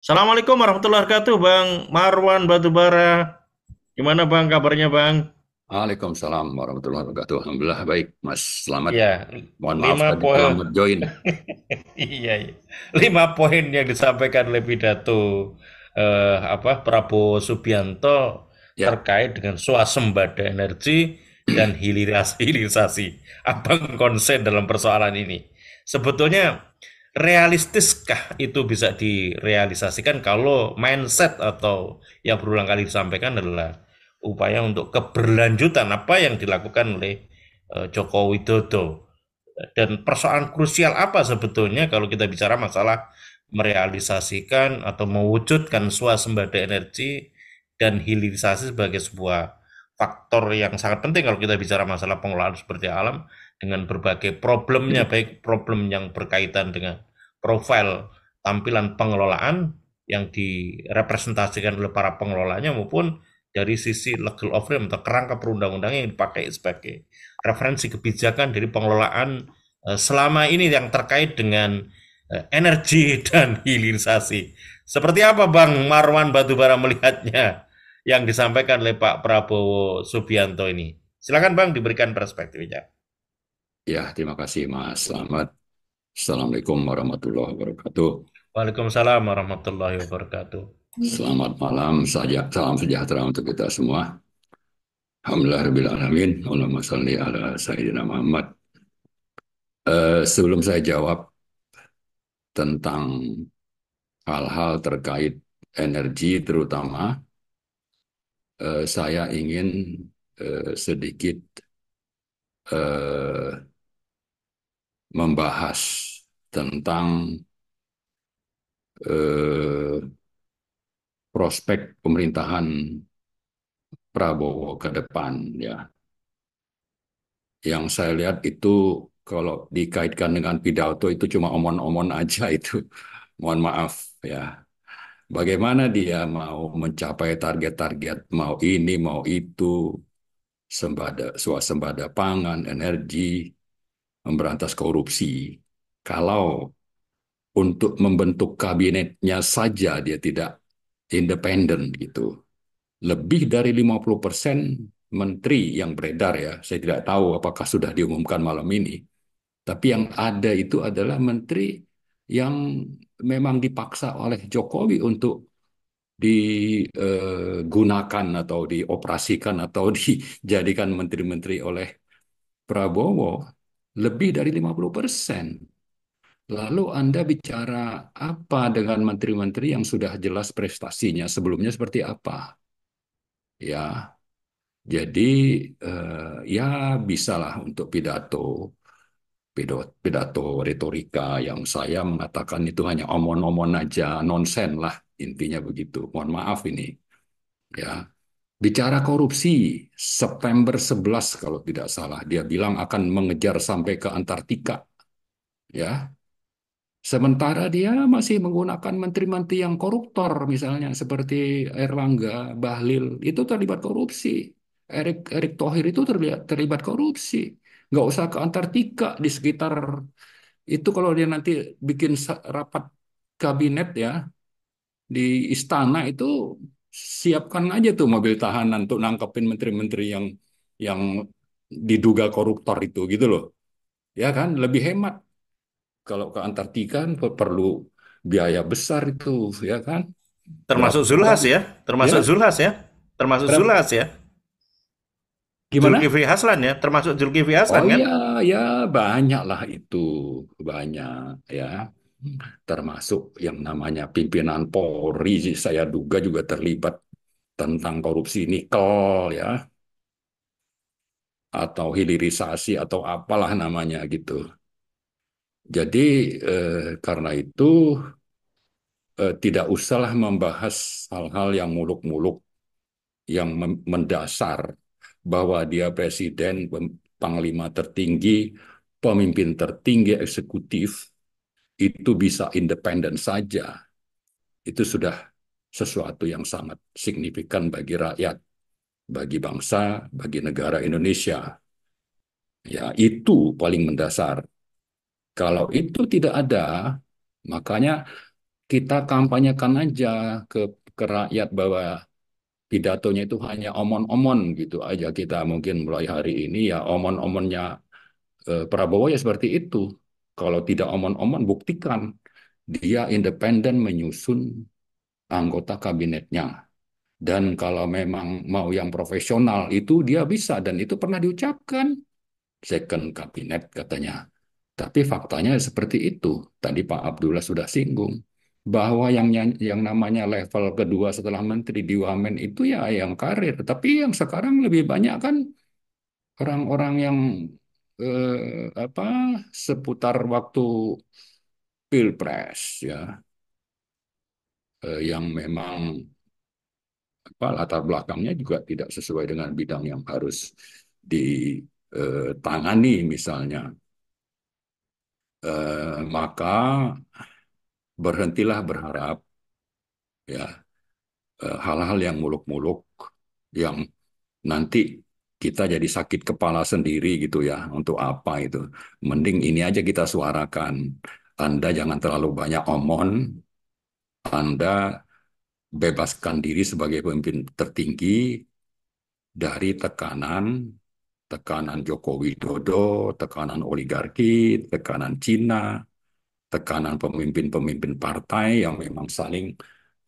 Assalamualaikum warahmatullahi wabarakatuh, Bang Marwan Batubara. Gimana Bang kabarnya Bang? Waalaikumsalam warahmatullahi wabarakatuh. Alhamdulillah baik, Mas. Selamat. Ya, Mohon maaf lima tadi poin. terlambat join. Iya, iya. 5 poin yang disampaikan oleh pidato Prabowo Subianto Ya, terkait dengan swasembada energi dan hilirisasi. Abang konsen dalam persoalan ini. Sebetulnya realistiskah itu bisa direalisasikan kalau mindset atau yang berulang kali disampaikan adalah upaya untuk keberlanjutan apa yang dilakukan oleh Joko Widodo, dan persoalan krusial apa sebetulnya kalau kita bicara masalah merealisasikan atau mewujudkan swasembada energi dan hilirisasi sebagai sebuah faktor yang sangat penting kalau kita bicara masalah pengelolaan seperti alam dengan berbagai problemnya, baik problem yang berkaitan dengan profil tampilan pengelolaan yang direpresentasikan oleh para pengelolanya maupun dari sisi legal of frame atau kerangka perundang-undangan yang dipakai sebagai referensi kebijakan dari pengelolaan selama ini yang terkait dengan energi dan hilirisasi. Seperti apa Bang Marwan Batubara melihatnya yang disampaikan oleh Pak Prabowo Subianto ini? Silakan Bang diberikan perspektifnya. ya, terima kasih Mas. Selamat. Assalamualaikum warahmatullahi wabarakatuh. Waalaikumsalam warahmatullahi wabarakatuh. Selamat malam saja. Salam sejahtera untuk kita semua. Alhamdulillah rabbil alamin. Allahumma shalli ala sayyidina Muhammad. Sebelum saya jawab tentang hal-hal terkait energi terutama, saya ingin sedikit eh, membahas tentang eh, prospek pemerintahan Prabowo ke depan ya. Yang saya lihat itu kalau dikaitkan dengan pidato itu cuma omon-omon aja itu. Mohon maaf ya. Bagaimana dia mau mencapai target-target, mau ini, mau itu, swasembada pangan, energi, memberantas korupsi. Kalau untuk membentuk kabinetnya saja dia tidak independen gitu. Lebih dari 50% menteri yang beredar ya, saya tidak tahu apakah sudah diumumkan malam ini, tapi yang ada itu adalah menteri yang memang dipaksa oleh Jokowi untuk digunakan atau dioperasikan atau dijadikan menteri-menteri oleh Prabowo lebih dari 50%. Lalu Anda bicara apa dengan menteri-menteri yang sudah jelas prestasinya sebelumnya seperti apa? Ya, jadi ya bisalah untuk pidato retorika yang saya mengatakan itu hanya omon-omon aja, nonsen lah intinya begitu. Mohon maaf ini ya. Bicara korupsi, September 11 kalau tidak salah dia bilang akan mengejar sampai ke Antartika ya. Sementara dia masih menggunakan menteri-menteri yang koruptor, misalnya seperti Erlangga, Bahlil, itu terlibat korupsi. Erick Thohir itu terlibat korupsi. Nggak usah ke Antartika, di sekitar itu kalau dia nanti bikin rapat kabinet ya, di istana itu siapkan aja tuh mobil tahanan untuk nangkepin menteri-menteri yang diduga koruptor itu gitu loh. Ya kan, lebih hemat. Kalau ke Antartika kan perlu biaya besar itu, ya kan? Termasuk Berapa Zulhas orang? ya, Ya, termasuk Zulhas ya, termasuk berapa? Zulhas ya. Gimana? Zulkifli Haslan ya, termasuk Zulkifli Oh Haslan kan? iya, ya banyak lah itu, banyak ya. Termasuk yang namanya pimpinan Polri, saya duga juga terlibat tentang korupsi nikel ya, atau hilirisasi atau apalah namanya gitu. Jadi karena itu tidak usahlah membahas hal-hal yang muluk-muluk yang mendasar bahwa dia presiden, panglima tertinggi, pemimpin tertinggi eksekutif, itu bisa independen saja. Itu sudah sesuatu yang sangat signifikan bagi rakyat, bagi bangsa, bagi negara Indonesia. Ya, itu paling mendasar. Kalau itu tidak ada, makanya kita kampanyekan aja ke rakyat bahwa pidatonya itu hanya omon-omon gitu aja. Kita mungkin mulai hari ini ya omon-omonnya Prabowo ya seperti itu. Kalau tidak omon-omon, buktikan dia independen menyusun anggota kabinetnya. Dan kalau memang mau yang profesional itu dia bisa dan itu pernah diucapkan second kabinet katanya. Tapi faktanya seperti itu. Tadi Pak Abdullah sudah singgung bahwa yang namanya level kedua setelah menteri di Wamen itu ya yang karir. Tapi yang sekarang lebih banyak kan orang-orang yang apa seputar waktu pilpres ya, yang memang apa latar belakangnya juga tidak sesuai dengan bidang yang harus ditangani misalnya. Maka berhentilah berharap ya hal-hal yang muluk-muluk yang nanti kita jadi sakit kepala sendiri gitu ya. Untuk apa itu? Mending ini aja kita suarakan. Anda jangan terlalu banyak omon, Anda bebaskan diri sebagai pemimpin tertinggi dari tekanan Joko Widodo, tekanan oligarki, tekanan Cina, tekanan pemimpin-pemimpin partai yang memang saling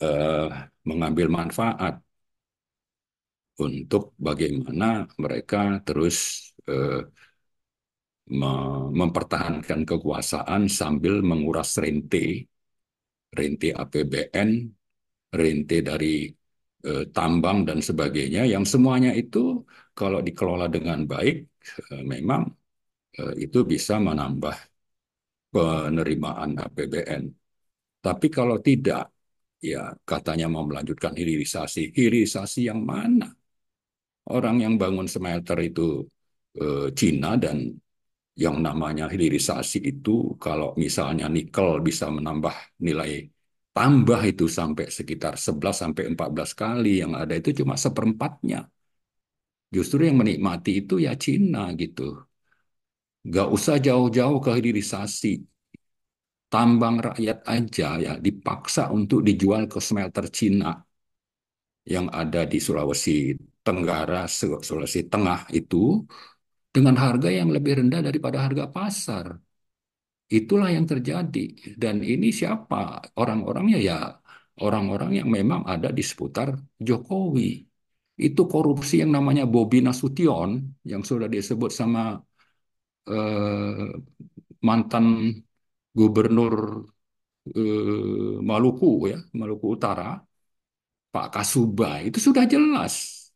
eh, mengambil manfaat untuk bagaimana mereka terus mempertahankan kekuasaan sambil menguras rente APBN, rente dari tambang dan sebagainya, yang semuanya itu kalau dikelola dengan baik, memang itu bisa menambah penerimaan APBN. Tapi kalau tidak, ya katanya mau melanjutkan hilirisasi. Hilirisasi yang mana? Orang yang bangun smelter itu Cina dan yang namanya hilirisasi itu kalau misalnya nikel bisa menambah nilai tambah itu sampai sekitar 11 sampai 14 kali, yang ada itu cuma seperempatnya. Justru yang menikmati itu ya Cina gitu. Gak usah jauh-jauh ke hilirisasi. Tambang rakyat aja ya dipaksa untuk dijual ke smelter Cina yang ada di Sulawesi Tenggara, Sulawesi Tengah itu dengan harga yang lebih rendah daripada harga pasar. Itulah yang terjadi. Dan ini siapa? Orang-orangnya ya orang-orang yang memang ada di seputar Jokowi. Itu korupsi yang namanya Bobi Nasution yang sudah disebut sama eh, mantan gubernur Maluku ya, Maluku Utara, Pak Kasuba. Itu sudah jelas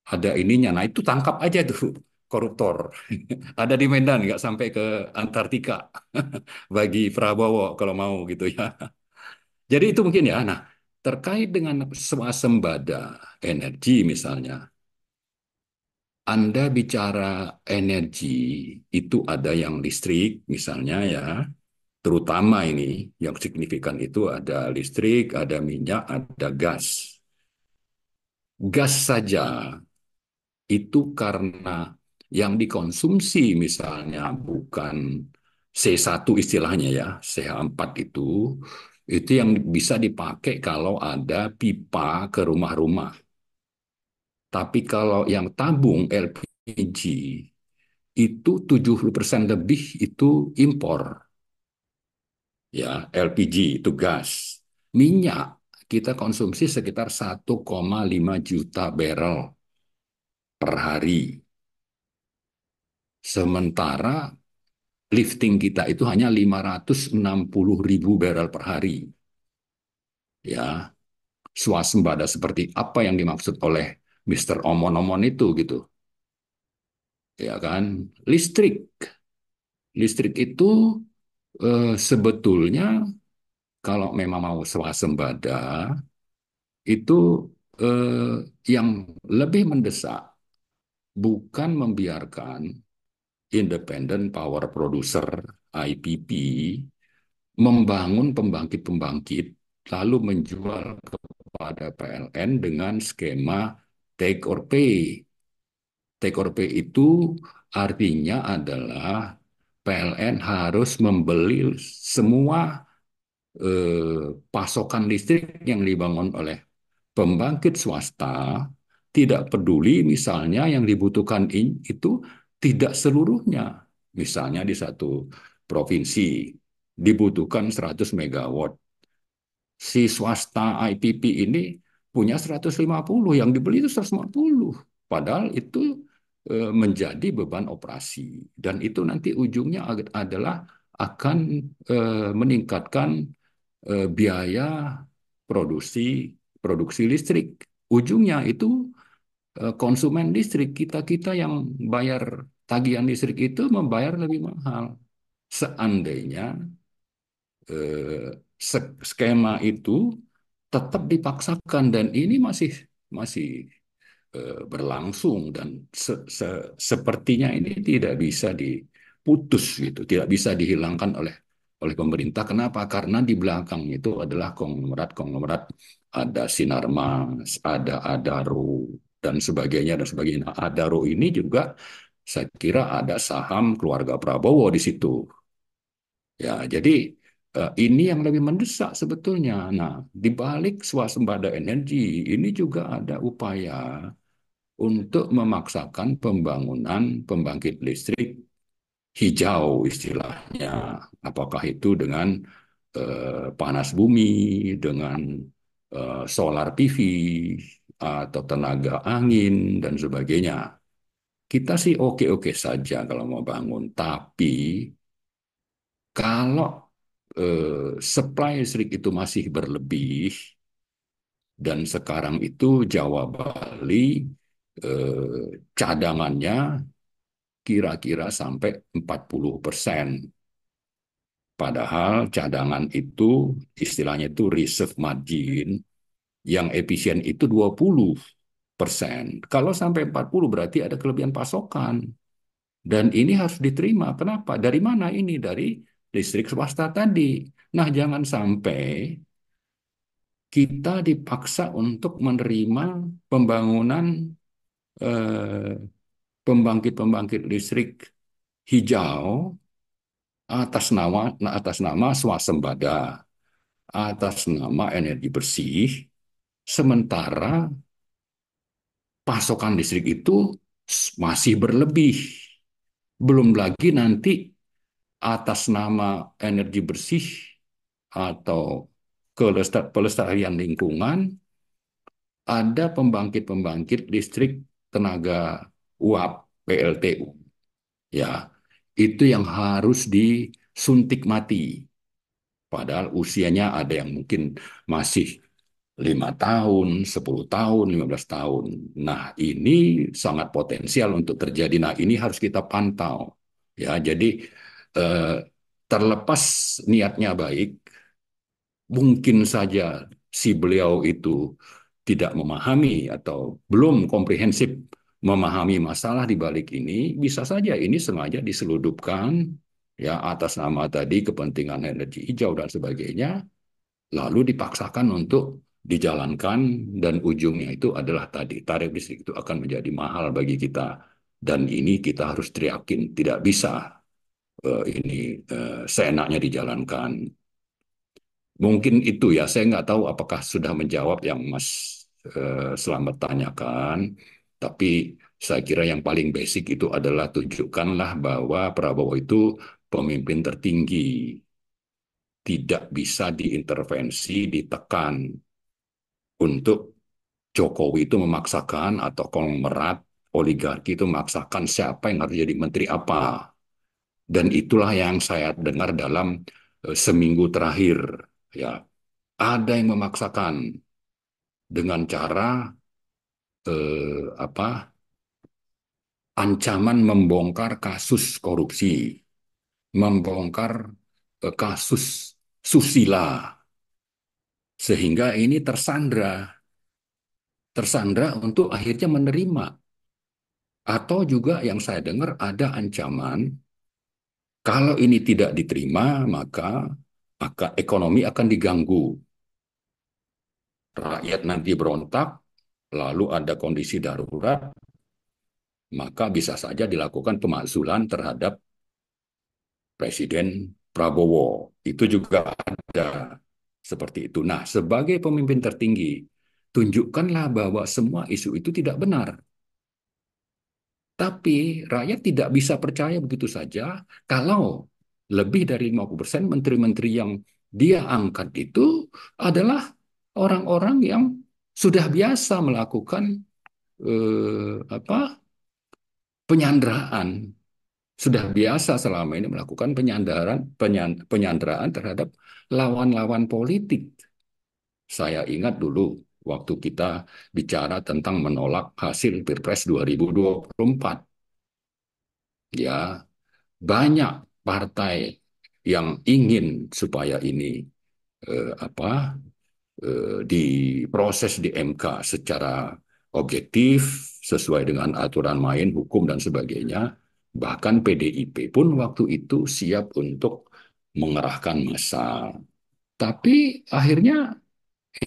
ada ininya. Nah itu tangkap aja tuh koruptor. Ada di Medan, nggak sampai ke Antartika bagi Prabowo kalau mau gitu ya. Jadi itu mungkin ya. Nah, terkait dengan swasembada energi misalnya, Anda bicara energi itu ada yang listrik misalnya ya, terutama ini yang signifikan itu ada listrik, ada minyak, ada gas. Gas saja itu karena yang dikonsumsi misalnya bukan C1 istilahnya ya, CH4 itu yang bisa dipakai kalau ada pipa ke rumah-rumah. Tapi kalau yang tabung LPG itu 70% lebih itu impor. Ya, LPG itu gas. Minyak kita konsumsi sekitar 1,5 juta barrel per hari. Sementara lifting kita itu hanya 560.000 barrel per hari. Ya, swasembada seperti apa yang dimaksud oleh Mister Omon-Omon itu gitu. Ya kan? Listrik. Listrik itu sebetulnya kalau memang mau swasembada itu eh, yang lebih mendesak bukan membiarkan Independent Power Producer IPP membangun pembangkit-pembangkit lalu menjual kepada PLN dengan skema take or pay. Take or pay itu artinya adalah PLN harus membeli semua pasokan listrik yang dibangun oleh pembangkit swasta, tidak peduli misalnya yang dibutuhkan itu tidak seluruhnya. Misalnya di satu provinsi dibutuhkan 100 megawatt. Si swasta IPP ini punya 150, yang dibeli itu 150. Padahal itu menjadi beban operasi. Dan itu nanti ujungnya adalah akan meningkatkan biaya produksi produksi listrik. Ujungnya itu konsumen listrik kita-kita yang bayar tagihan listrik itu membayar lebih mahal. Seandainya eh, skema itu tetap dipaksakan, dan ini masih masih berlangsung, dan sepertinya ini tidak bisa diputus gitu, tidak bisa dihilangkan oleh oleh pemerintah. Kenapa? Karena di belakang itu adalah konglomerat-konglomerat, ada Sinarmas, ada Adaro dan sebagainya dan sebagainya. Nah, Adaro ini juga saya kira ada saham keluarga Prabowo di situ. Ya, jadi ini yang lebih mendesak sebetulnya. Nah, di balik swasembada energi ini juga ada upaya untuk memaksakan pembangunan pembangkit listrik hijau istilahnya. Apakah itu dengan panas bumi, dengan solar PV, atau tenaga angin, dan sebagainya. Kita sih oke-oke saja kalau mau bangun, tapi kalau supply listrik itu masih berlebih, dan sekarang itu Jawa Bali cadangannya kira-kira sampai 40%. Padahal cadangan itu istilahnya itu reserve margin, yang efisien itu 20%. Kalau sampai 40 berarti ada kelebihan pasokan. Dan ini harus diterima. Kenapa? Dari mana ini? Dari listrik swasta tadi. Nah, jangan sampai kita dipaksa untuk menerima pembangunan eh, pembangkit-pembangkit listrik hijau atas nama swasembada, atas nama energi bersih, sementara pasokan listrik itu masih berlebih. Belum lagi nanti atas nama energi bersih atau pelestarian lingkungan, ada pembangkit-pembangkit listrik tenaga uap PLTU. Ya, itu yang harus disuntik mati. Padahal usianya ada yang mungkin masih 5 tahun, 10 tahun, 15 tahun. Nah, ini sangat potensial untuk terjadi. Nah, ini harus kita pantau. Ya, jadi eh, terlepas niatnya baik, mungkin saja si beliau itu tidak memahami atau belum komprehensif memahami masalah di balik ini, bisa saja ini sengaja diseludupkan ya atas nama tadi kepentingan energi hijau dan sebagainya, lalu dipaksakan untuk dijalankan, dan ujungnya itu adalah tadi tarif listrik itu akan menjadi mahal bagi kita, dan ini kita harus teriakin tidak bisa ini seenaknya dijalankan. Mungkin itu ya, saya nggak tahu apakah sudah menjawab yang Mas Selamat tanyakan, tapi saya kira yang paling basic itu adalah tunjukkanlah bahwa Prabowo itu pemimpin tertinggi, tidak bisa diintervensi, ditekan untuk Jokowi itu memaksakan, atau konglomerat oligarki itu memaksakan siapa yang harus jadi menteri apa. Dan itulah yang saya dengar dalam seminggu terakhir. Ya, ada yang memaksakan dengan cara apa? Ancaman membongkar kasus korupsi, membongkar kasus susila, sehingga ini tersandra, tersandra untuk akhirnya menerima. Atau juga yang saya dengar ada ancaman, kalau ini tidak diterima, maka ekonomi akan diganggu. Rakyat nanti berontak, lalu ada kondisi darurat, maka bisa saja dilakukan pemakzulan terhadap Presiden Prabowo. Itu juga ada. Seperti itu. Nah, sebagai pemimpin tertinggi, tunjukkanlah bahwa semua isu itu tidak benar. Tapi rakyat tidak bisa percaya begitu saja kalau lebih dari 50% menteri-menteri yang dia angkat itu adalah orang-orang yang sudah biasa melakukan penyanderaan, sudah biasa selama ini melakukan penyanderaan terhadap lawan-lawan politik. Saya ingat dulu waktu kita bicara tentang menolak hasil Pilpres 2024, ya banyak partai yang ingin supaya ini diproses di MK secara objektif sesuai dengan aturan main hukum dan sebagainya. Bahkan PDIP pun waktu itu siap untuk mengerahkan massa. Tapi akhirnya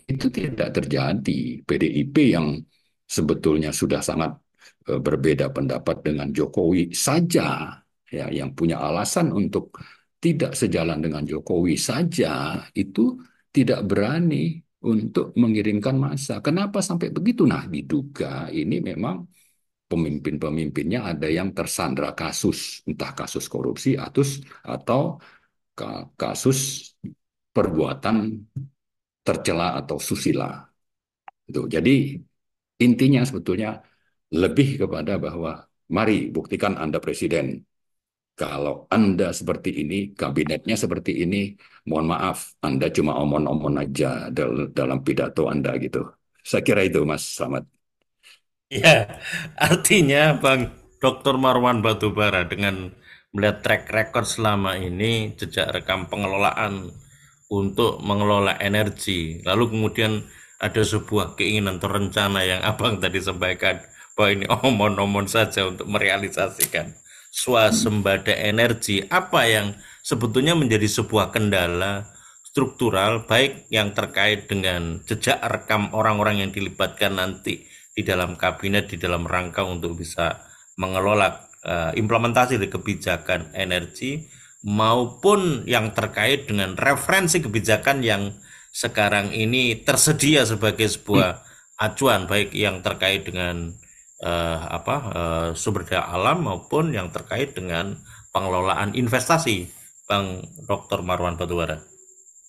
itu tidak terjadi. PDIP yang sebetulnya sudah sangat berbeda pendapat dengan Jokowi saja, ya, yang punya alasan untuk tidak sejalan dengan Jokowi saja, itu tidak berani untuk mengirimkan massa. Kenapa sampai begitu? Nah, diduga ini memang pemimpin-pemimpinnya ada yang tersandra kasus, entah kasus korupsi atau kasus perbuatan tercela atau susila. Itu. Jadi intinya sebetulnya lebih kepada bahwa mari buktikan Anda presiden. Kalau Anda seperti ini, kabinetnya seperti ini, mohon maaf, Anda cuma omon-omon aja dalam pidato Anda gitu. Saya kira itu, Mas Slamet. Ya, artinya Bang Dr. Marwan Batubara dengan melihat track record selama ini, jejak rekam pengelolaan untuk mengelola energi, lalu kemudian ada sebuah keinginan atau rencana yang Abang tadi sampaikan bahwa ini omon-omon saja untuk merealisasikan swasembada energi, apa yang sebetulnya menjadi sebuah kendala struktural baik yang terkait dengan jejak rekam orang-orang yang dilibatkan nanti di dalam kabinet di dalam rangka untuk bisa mengelola implementasi dari kebijakan energi maupun yang terkait dengan referensi kebijakan yang sekarang ini tersedia sebagai sebuah acuan baik yang terkait dengan sumber daya alam maupun yang terkait dengan pengelolaan investasi, Bang Dr. Marwan Batubara.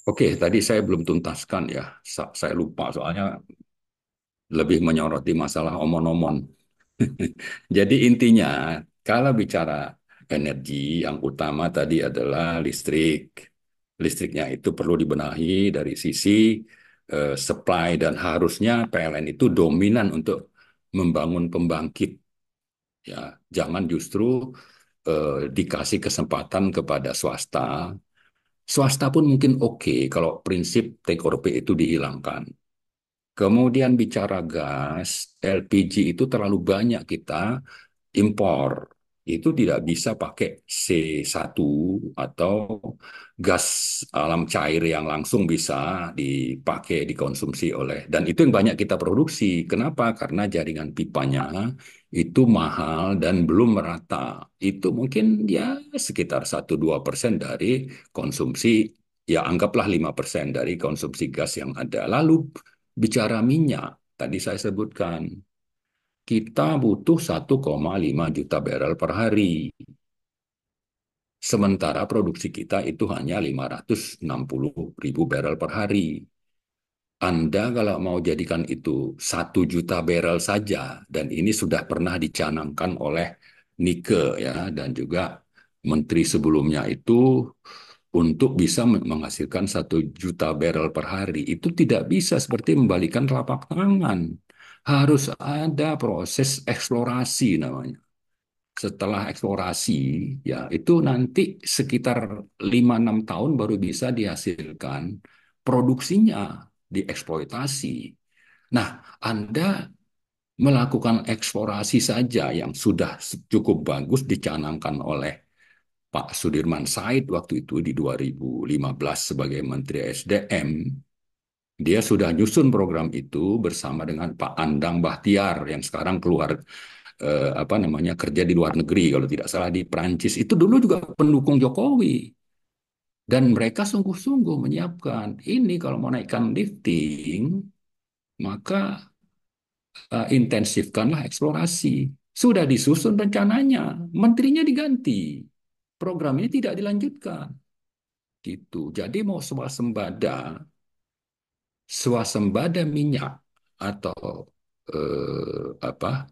Oke, tadi saya belum tuntaskan ya. Saya lupa soalnya lebih menyoroti masalah omon-omon. Jadi intinya, kalau bicara energi, yang utama tadi adalah listrik. Listriknya itu perlu dibenahi dari sisi supply dan harusnya PLN itu dominan untuk membangun pembangkit. Ya, jangan justru dikasih kesempatan kepada swasta. Swasta pun mungkin oke kalau prinsip take or pay itu dihilangkan. Kemudian bicara gas, LPG itu terlalu banyak kita impor. Itu tidak bisa pakai C1 atau gas alam cair yang langsung bisa dipakai, dikonsumsi oleh. Dan itu yang banyak kita produksi. Kenapa? Karena jaringan pipanya itu mahal dan belum merata. Itu mungkin ya sekitar 1-2% dari konsumsi, ya anggaplah 5% dari konsumsi gas yang ada. Lalu bicara minyak, tadi saya sebutkan kita butuh 1,5 juta barrel per hari. Sementara produksi kita itu hanya 560 ribu barrel per hari. Anda kalau mau jadikan itu 1 juta barrel saja, dan ini sudah pernah dicanangkan oleh Nike ya, dan juga menteri sebelumnya itu untuk bisa menghasilkan 1 juta barrel per hari. Itu tidak bisa seperti membalikan telapak tangan. Harus ada proses eksplorasi namanya. Setelah eksplorasi, ya itu nanti sekitar 5-6 tahun baru bisa dihasilkan produksinya, dieksploitasi. Nah, Anda melakukan eksplorasi saja yang sudah cukup bagus dicanangkan oleh Pak Sudirman Said waktu itu di 2015 sebagai Menteri SDM. Dia sudah nyusun program itu bersama dengan Pak Andang Bahtiar yang sekarang keluar kerja di luar negeri kalau tidak salah di Prancis. Itu dulu juga pendukung Jokowi. Dan mereka sungguh-sungguh menyiapkan ini kalau mau naikkan lifting, maka intensifkanlah eksplorasi. Sudah disusun rencananya, menterinya diganti, programnya tidak dilanjutkan. Gitu. Jadi mau swasembada minyak atau apa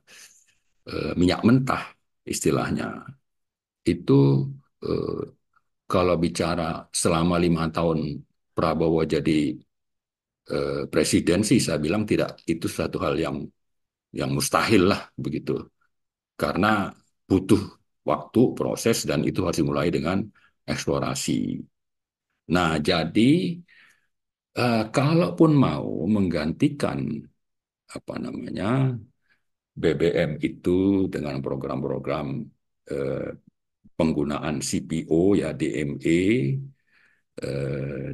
minyak mentah istilahnya itu eh, kalau bicara selama 5 tahun Prabowo jadi presiden sih saya bilang tidak itu satu hal yang mustahil lah begitu karena butuh waktu proses dan itu harus dimulai dengan eksplorasi. Nah jadi kalaupun mau menggantikan apa namanya BBM itu dengan program-program eh, penggunaan CPO ya DME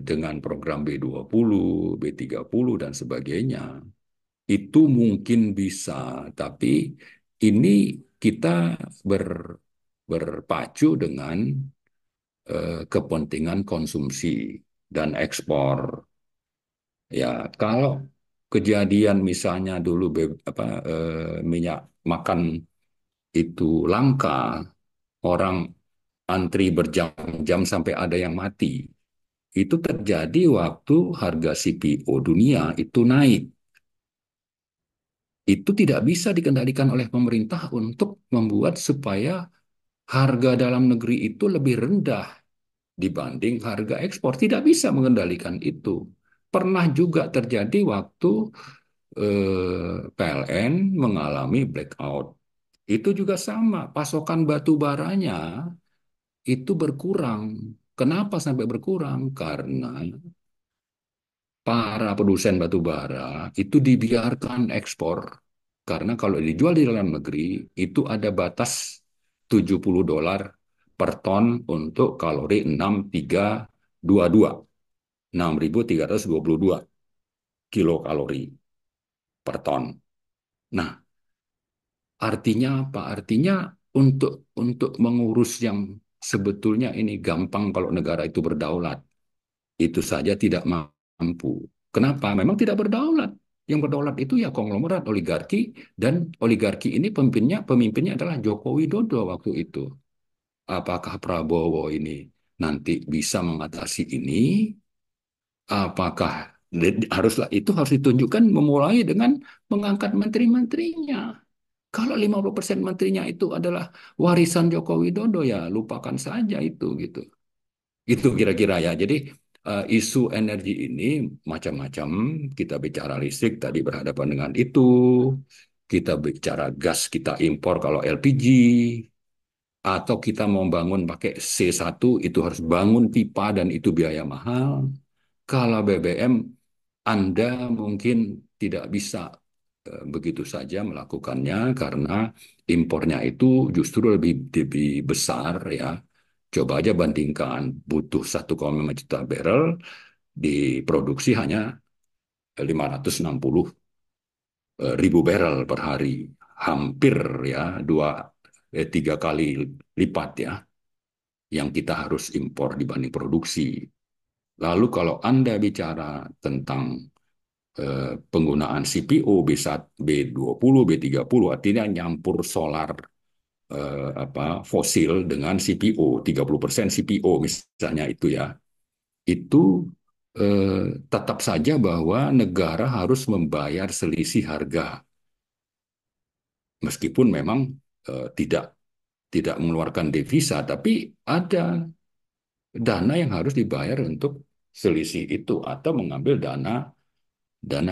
dengan program B20, B30 dan sebagainya itu mungkin bisa, tapi ini kita ber, berpacu dengan kepentingan konsumsi dan ekspor. Ya, kalau kejadian misalnya dulu minyak makan itu langka, orang antri berjam-jam sampai ada yang mati. Itu terjadi waktu harga CPO dunia itu naik. Itu tidak bisa dikendalikan oleh pemerintah untuk membuat supaya harga dalam negeri itu lebih rendah dibanding harga ekspor. Tidak bisa mengendalikan itu. Pernah juga terjadi waktu PLN mengalami blackout. Itu juga sama, pasokan batu baranya itu berkurang. Kenapa sampai berkurang? Karena para produsen batu bara itu dibiarkan ekspor. Karena kalau dijual di dalam negeri, itu ada batas $70 per ton untuk kalori 6322. 6.322 kilokalori per ton. Nah, artinya apa? Artinya untuk mengurus yang sebetulnya ini gampang kalau negara itu berdaulat, itu saja tidak mampu. Kenapa? Memang tidak berdaulat. Yang berdaulat itu ya konglomerat oligarki dan oligarki ini pemimpinnya adalah Joko Widodo waktu itu. Apakah Prabowo ini nanti bisa mengatasi ini? Apakah haruslah itu harus ditunjukkan memulai dengan mengangkat menteri-menterinya. Kalau 50% menterinya itu adalah warisan Joko Widodo ya lupakan saja itu gitu. Itu kira-kira ya. Jadi isu energi ini macam-macam. Kita bicara listrik tadi berhadapan dengan itu. Kita bicara gas kita impor kalau LPG. Atau kita mau bangun pakai C1 itu harus bangun pipa dan itu biaya mahal. Kalau BBM Anda mungkin tidak bisa begitu saja melakukannya karena impornya itu justru lebih besar ya. Coba aja bandingkan butuh 1,5 juta barrel diproduksi hanya 560 ribu barrel per hari. Hampir ya 3 kali lipat ya yang kita harus impor dibanding produksi. Lalu kalau Anda bicara tentang penggunaan CPO B1, B20, B30 artinya nyampur solar fosil dengan CPO, 30% CPO misalnya itu ya. Itu tetap saja bahwa negara harus membayar selisih harga meskipun memang tidak tidak mengeluarkan devisa tapi ada dana yang harus dibayar untuk selisih itu atau mengambil dana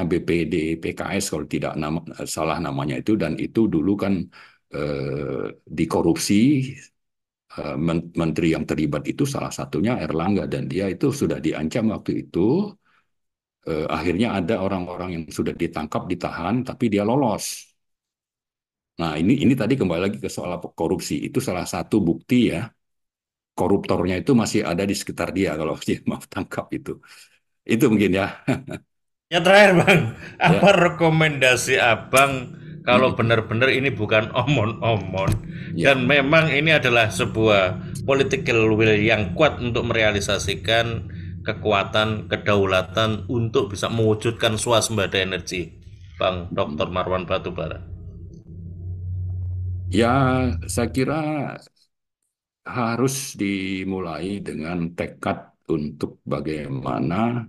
BPD PKS kalau tidak salah namanya itu dan itu dulu kan dikorupsi menteri yang terlibat itu salah satunya Erlangga dan dia itu sudah diancam waktu itu akhirnya ada orang-orang yang sudah ditangkap ditahan tapi dia lolos. Nah ini tadi kembali lagi ke soal korupsi itu salah satu bukti ya koruptornya itu masih ada di sekitar dia kalau dia mau tangkap itu mungkin ya Yang terakhir Bang, apa ya. rekomendasi Abang kalau benar-benar ini bukan omon-omon dan Ya, memang ini adalah sebuah political will yang kuat untuk merealisasikan kekuatan kedaulatan untuk bisa mewujudkan swasembada energi, Bang Dr. Marwan Batubara. ya saya kira harus dimulai dengan tekad untuk bagaimana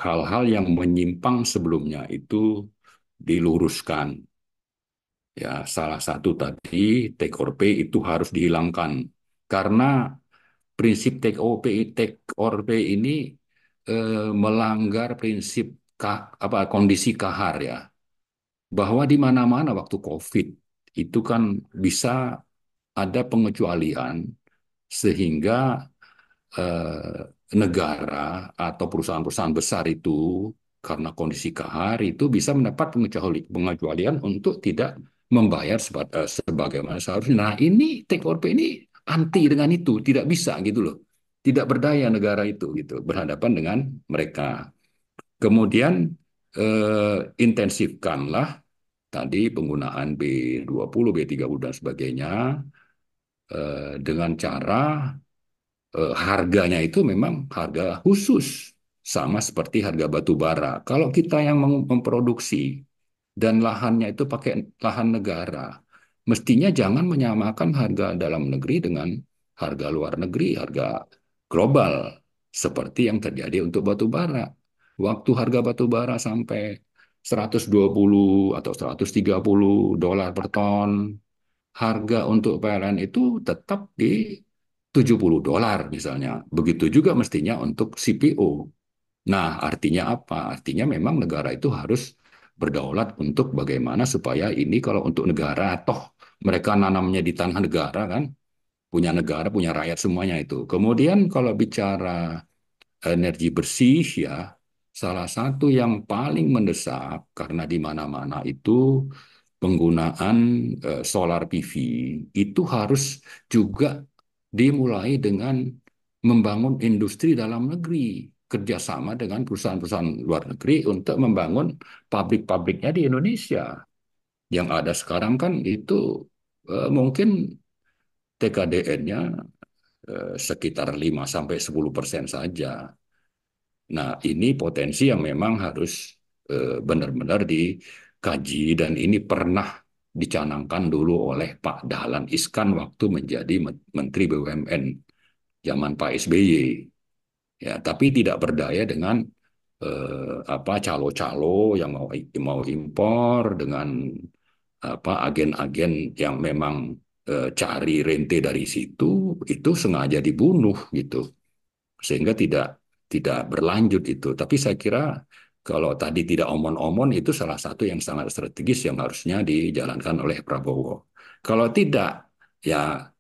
hal-hal yang menyimpang sebelumnya itu diluruskan. Ya, salah satu tadi take or pay itu harus dihilangkan karena prinsip take or pay ini melanggar prinsip kondisi kahar ya. Bahwa di mana-mana waktu COVID itu kan bisa ada pengecualian sehingga eh, negara atau perusahaan-perusahaan besar itu karena kondisi kahar itu bisa mendapat pengecualian untuk tidak membayar sebagaimana seharusnya. Nah, ini take or pay ini anti dengan itu, tidak bisa gitu loh. Tidak berdaya negara itu gitu berhadapan dengan mereka. Kemudian intensifkanlah tadi penggunaan B20, B30 dan sebagainya dengan cara harganya itu memang harga khusus sama seperti harga batu bara. Kalau kita yang memproduksi dan lahannya itu pakai lahan negara, mestinya jangan menyamakan harga dalam negeri dengan harga luar negeri, harga global seperti yang terjadi untuk batu bara. Waktu harga batu bara sampai 120 atau 130 dolar per ton, harga untuk PLN itu tetap di 70 dolar misalnya. Begitu juga mestinya untuk CPO. Nah, artinya apa? Artinya memang negara itu harus berdaulat untuk bagaimana supaya ini kalau untuk negara, toh mereka nanamnya di tanah negara, punya rakyat semuanya itu. Kemudian kalau bicara energi bersih ya, salah satu yang paling mendesak karena di mana-mana itu penggunaan solar PV itu harus juga dimulai dengan membangun industri dalam negeri, kerjasama dengan perusahaan-perusahaan luar negeri untuk membangun pabrik-pabriknya di Indonesia. Yang ada sekarang kan itu mungkin TKDN-nya sekitar 5-10% saja. Nah, ini potensi yang memang harus benar-benar dikaji dan ini pernah dicanangkan dulu oleh Pak Dahlan Iskan waktu menjadi Menteri BUMN zaman Pak SBY. Ya, tapi tidak berdaya dengan apa calo-calo yang mau impor dengan apa agen-agen yang memang cari rente dari situ itu sengaja dibunuh gitu sehingga tidak berlanjut itu. Tapi saya kira kalau tadi tidak omon-omon itu salah satu yang sangat strategis yang harusnya dijalankan oleh Prabowo. Kalau tidak, ya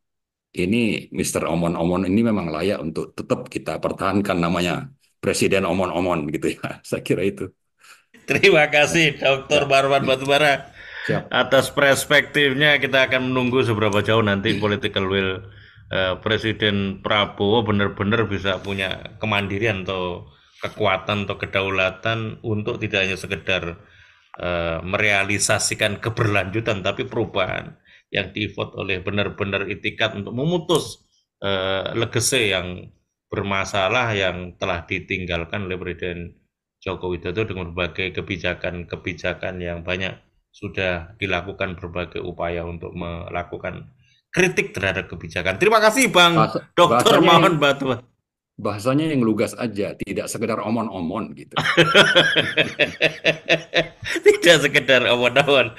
ini Mister Omon-omon ini memang layak untuk tetap kita pertahankan namanya Presiden Omon-omon gitu ya. Saya kira itu. Terima Ya, kasih Dr. ya, Marwan Batubara siap. atas perspektifnya. Kita akan menunggu seberapa jauh nanti political will Presiden Prabowo benar-benar bisa punya kemandirian atau kekuatan atau kedaulatan untuk tidak hanya sekedar merealisasikan keberlanjutan tapi perubahan yang di-vote oleh benar-benar itikat untuk memutus legacy yang bermasalah yang telah ditinggalkan oleh Presiden Joko Widodo dengan berbagai kebijakan-kebijakan yang banyak sudah dilakukan berbagai upaya untuk melakukan kritik terhadap kebijakan. Terima kasih Bang Bahasa, Dr. bahasanya yang Mahon Batu. bahasanya yang lugas aja, tidak sekedar omon-omon gitu. Tidak sekedar awon-awon.